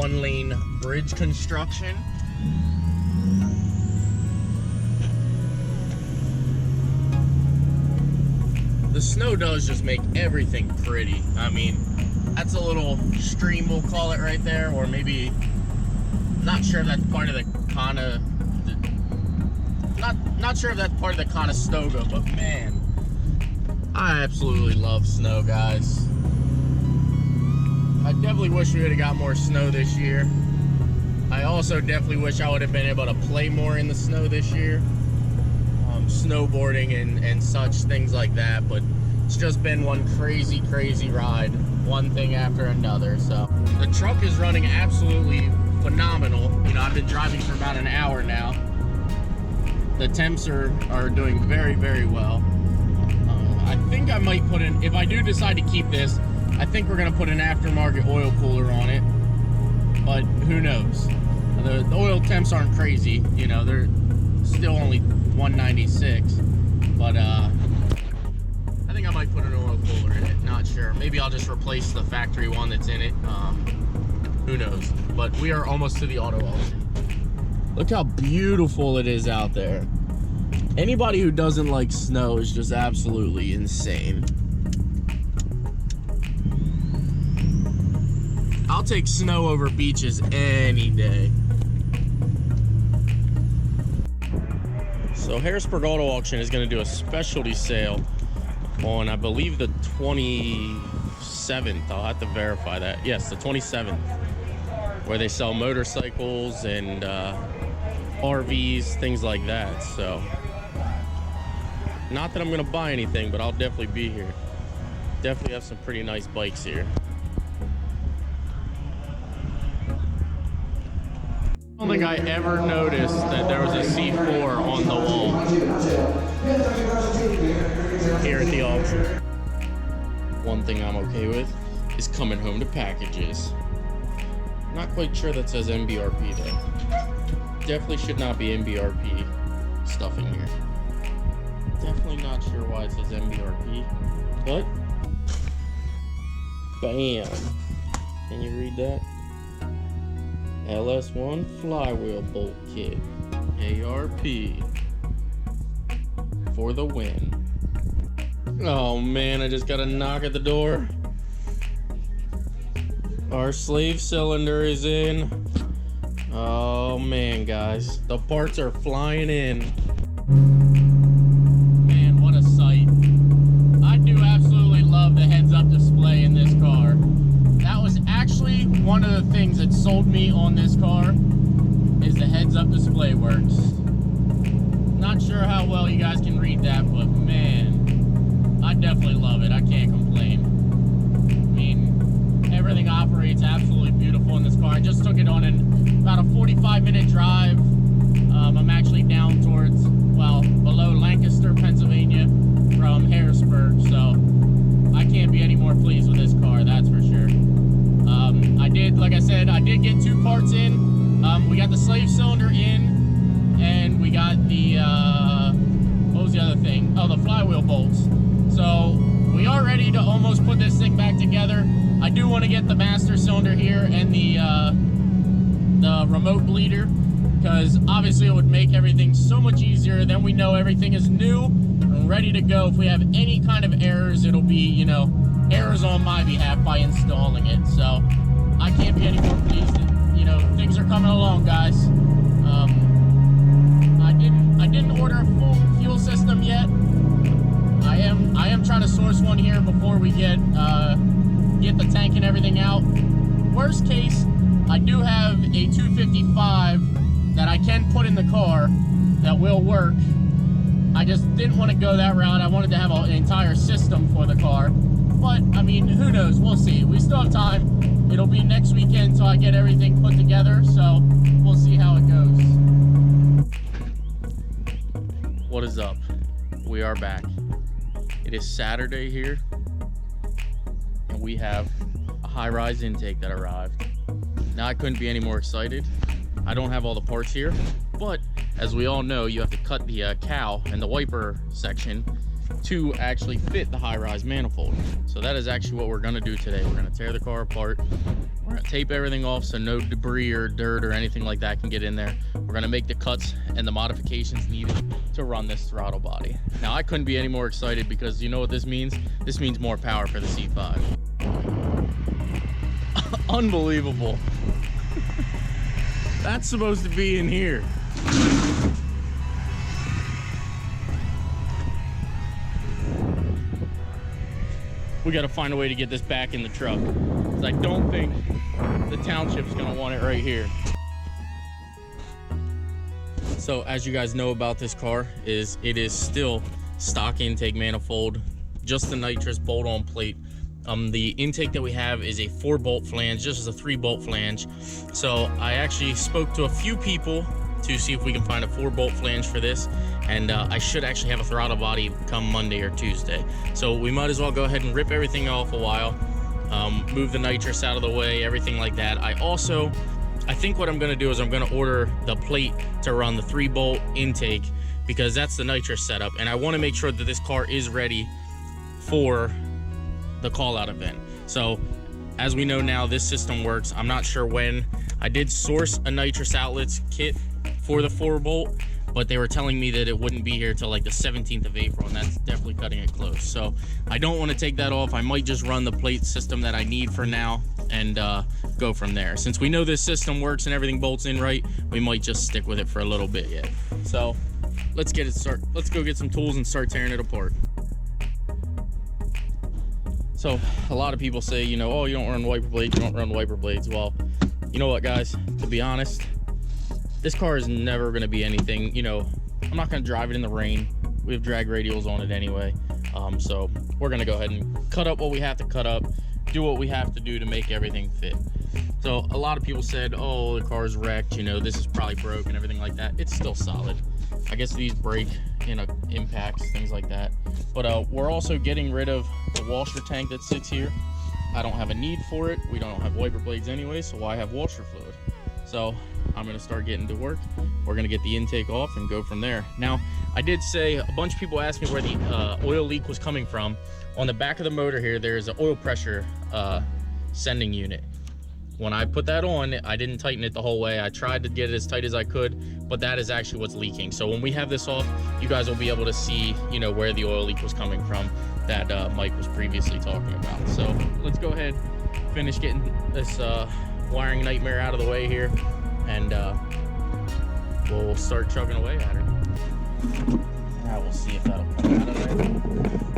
one-lane bridge construction. The snow does just make everything pretty. I mean, that's a little stream, we'll call it right there, or maybe, not sure if that's part of the not sure if that's part of the Conestoga, but man, I absolutely love snow, guys. I definitely wish we would have got more snow this year. I also definitely wish I would have been able to play more in the snow this year. Snowboarding and such, things like that, but it's just been one crazy ride, one thing after another. So the truck is running absolutely phenomenal. You know, I've been driving for about an hour now. The temps are doing very well. I think I might put in, if I do decide to keep this, I think we're gonna put an aftermarket oil cooler on it, but who knows. The oil temps aren't crazy, you know, they're still only 196, but I think I might put an oil cooler in it, not sure. Maybe I'll just replace the factory one that's in it. Who knows, but we are almost to the auto auction. Look how beautiful it is out there. Anybody who doesn't like snow is just absolutely insane. I'll take snow over beaches any day. So Harrisburg Auto Auction is going to do a specialty sale on, I believe, the 27th. I'll have to verify that. Yes, the 27th, where they sell motorcycles and RVs, things like that. So, not that I'm going to buy anything, but I'll definitely be here. Definitely have some pretty nice bikes here. I don't think I ever noticed that there was a C4 on the wall here at the auction. One thing I'm okay with is coming home to packages. Not quite sure that says MBRP though. Definitely should not be MBRP stuff in here. Definitely not sure why it says MBRP, but bam. Can you read that? LS1 flywheel bolt kit, ARP, for the win. Oh man, I just got a knock at the door. Our slave cylinder is in. Oh man, guys, the parts are flying in. Man, what a sight. I do absolutely love the heads-up display in this car. That was actually one of the things that sold me on this car, is the heads-up display works. Not sure how well you guys can read that, but man, I definitely love it. I can't complain. I mean, everything operates absolutely beautiful in this car. I just took it on about a 45-minute drive. I'm actually down towards, well, below Lancaster, Pennsylvania from Harrisburg, so I can't be any more pleased with this car, that's for sure. Like I said, I did get two parts in. We got the slave cylinder in, and we got the, what was the other thing? Oh, the flywheel bolts. So we are ready to almost put this thing back together. I do want to get the master cylinder here and the remote bleeder, because obviously it would make everything so much easier. Then we know everything is new and ready to go. If we have any kind of errors, it'll be, you know, errors on my behalf by installing it. So I can't be any more pleased that, you know, things are coming along, guys. I didn't order a full fuel system yet. I am trying to source one here before we get the tank and everything out. Worst case, I do have a 255 that I can put in the car that will work. I just didn't want to go that route. I wanted to have an entire system for the car. But, I mean, who knows? We'll see. We still have time. It'll be next weekend till I get everything put together, so we'll see how it goes. What is up? We are back. It is Saturday here, and we have a high-rise intake that arrived. Now, I couldn't be any more excited. I don't have all the parts here, but as we all know, you have to cut the cowl and the wiper section to actually fit the high-rise manifold. So that is actually what we're gonna do today. We're gonna tear the car apart. We're gonna tape everything off so no debris or dirt or anything like that can get in there. We're gonna make the cuts and the modifications needed to run this throttle body. Now, I couldn't be any more excited because you know what this means? This means more power for the C5. Unbelievable. That's supposed to be in here. We got to find a way to get this back in the truck, because I don't think the township's going to want it right here. So as you guys know about this car, it is still stock intake manifold, just the nitrous bolt-on plate. The intake that we have is a 4-bolt flange, just as a 3-bolt flange. So I actually spoke to a few people to see if we can find a 4-bolt flange for this, and I should actually have a throttle body come Monday or Tuesday. So we might as well go ahead and rip everything off a while, move the nitrous out of the way, everything like that. I think what I'm going to do is I'm going to order the plate to run the 3-bolt intake, because that's the nitrous setup, and I want to make sure that this car is ready for the call-out event. So as we know now, this system works. I'm not sure when. I did source a nitrous outlets kit for the 4-bolt, but they were telling me that it wouldn't be here till like the 17th of April, and that's definitely cutting it close. So I don't want to take that off. I might just run the plate system that I need for now and go from there. Since we know this system works and everything bolts in right, we might just stick with it for a little bit yet. So let's go get some tools and start tearing it apart. So a lot of people say, you know, oh, you don't run wiper blades, you don't run wiper blades. Well, you know what, guys, to be honest, this car is never going to be anything, you know, I'm not going to drive it in the rain. We have drag radials on it anyway. So we're going to go ahead and cut up what we have to cut up, do what we have to do to make everything fit. So a lot of people said, oh, the car's wrecked, you know, this is probably broke and everything like that. It's still solid. I guess these break in impacts, things like that. But we're also getting rid of the washer tank that sits here. I don't have a need for it. We don't have wiper blades anyway, so why have washer fluid? So I'm going to start getting to work. We're going to get the intake off and go from there. Now, I did say, a bunch of people asked me where the oil leak was coming from. On the back of the motor here, there's an oil pressure sending unit. When I put that on, I didn't tighten it the whole way. I tried to get it as tight as I could, but that is actually what's leaking. So when we have this off, you guys will be able to see, you know, where the oil leak was coming from that Mike was previously talking about. So let's go ahead, finish getting this wiring nightmare out of the way here, and we'll start chugging away at her. Now we'll see if that'll come out of there.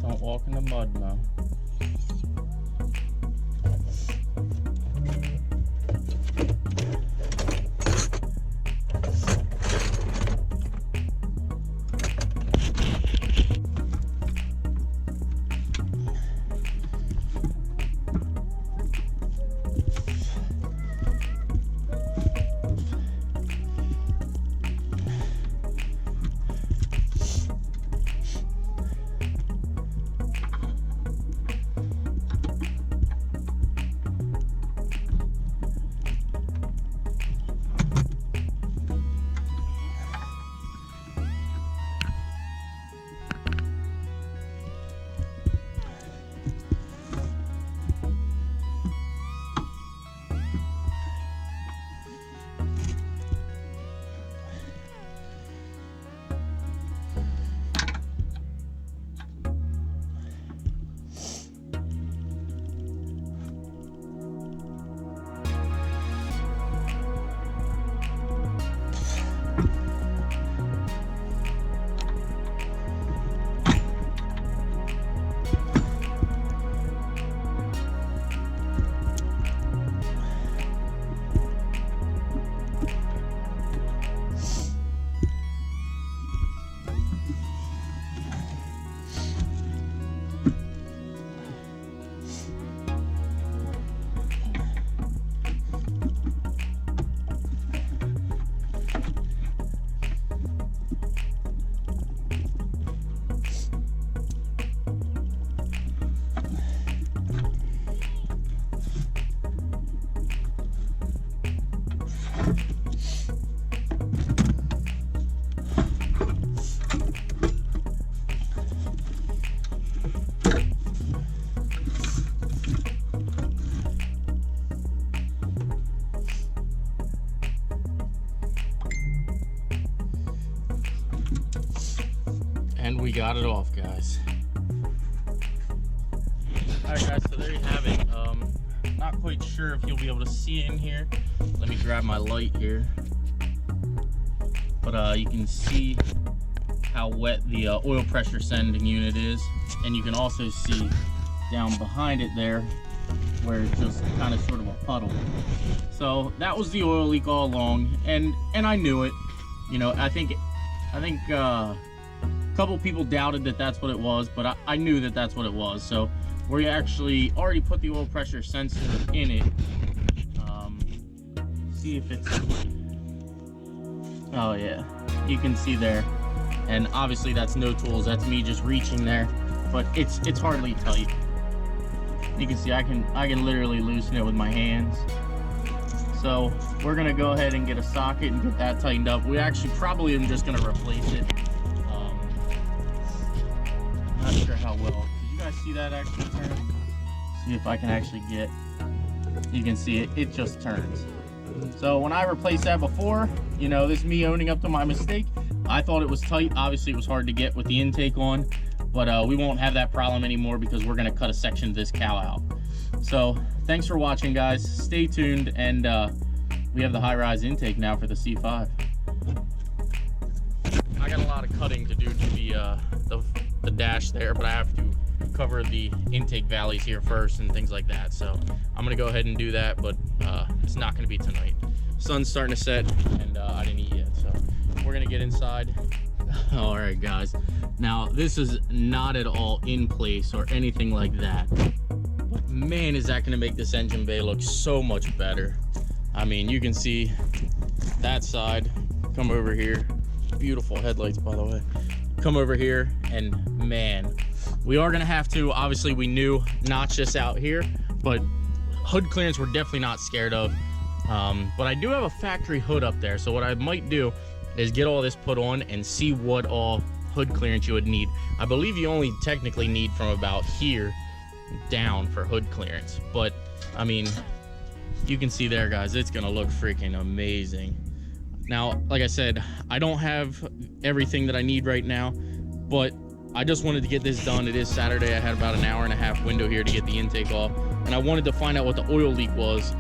Don't walk in the mud now. And we got it off, guys. Alright guys, so there you have it. Not quite sure if you'll be able to see it in here. Let me grab my light here. But you can see how wet the oil pressure sending unit is. And you can also see down behind it there where it's just kind of sort of a puddle. So that was the oil leak all along, and I knew it. You know, I think a couple people doubted that that's what it was, but I knew that that's what it was. So we actually already put the oil pressure sensor in it. See if it's, oh yeah, you can see there. And obviously that's no tools, that's me just reaching there, but it's hardly tight. You can see I can literally loosen it with my hands. So we're gonna go ahead and get a socket and get that tightened up. We actually probably am just gonna replace it. Not sure how well. Did you guys see that actually turn? See if I can actually get, you can see it just turns. So when I replaced that before, you know, this is me owning up to my mistake. I thought it was tight. Obviously it was hard to get with the intake on, but we won't have that problem anymore because we're gonna cut a section of this cow out. So thanks for watching, guys. Stay tuned, and we have the high-rise intake now for the C5. I got a lot of cutting to do to the dash there, but I have to cover the intake valleys here first and things like that. So I'm gonna go ahead and do that, but it's not gonna be tonight. Sun's starting to set, and I didn't eat yet, so we're gonna get inside. All right, guys. Now this is not at all in place or anything like that. But man, is that gonna make this engine bay look so much better. I mean, you can see that side. Come over here. Beautiful headlights, by the way. Come over here, and man, we are gonna have to, obviously we knew, notch this out here, but hood clearance we're definitely not scared of. But I do have a factory hood up there, so what I might do is get all this put on and see what all hood clearance you would need. I believe you only technically need from about here down for hood clearance, but I mean, you can see there, guys, it's gonna look freaking amazing. Now, like I said, I don't have everything that I need right now, but I just wanted to get this done. It is Saturday. I had about an hour and a half window here to get the intake off, and I wanted to find out what the oil leak was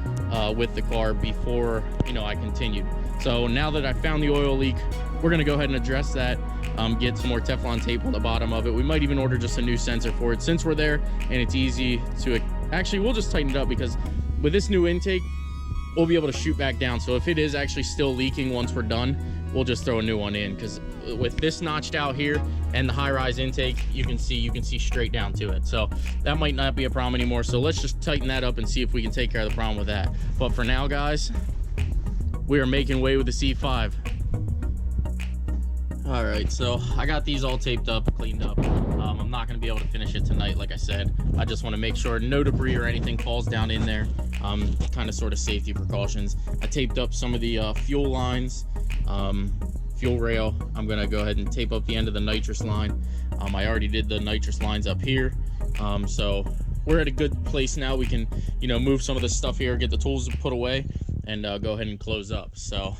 with the car before, you know, I continued. So now that I found the oil leak, we're gonna go ahead and address that, get some more Teflon tape on the bottom of it. We might even order just a new sensor for it since we're there, and it's easy to, actually we'll just tighten it up, because with this new intake, we'll be able to shoot back down. So if it is actually still leaking once we're done, we'll just throw a new one in, because with this notched out here and the high-rise intake, you can see straight down to it. So that might not be a problem anymore. So let's just tighten that up and see if we can take care of the problem with that. But for now, guys, we are making way with the C5. All right, so I got these all taped up, cleaned up. I'm not gonna be able to finish it tonight, like I said. I just wanna make sure no debris or anything falls down in there. Kind of sort of safety precautions. I taped up some of the fuel lines, fuel rail. I'm gonna go ahead and tape up the end of the nitrous line. I already did the nitrous lines up here. So we're at a good place now. We can, you know, move some of this stuff here, get the tools put away, and go ahead and close up. So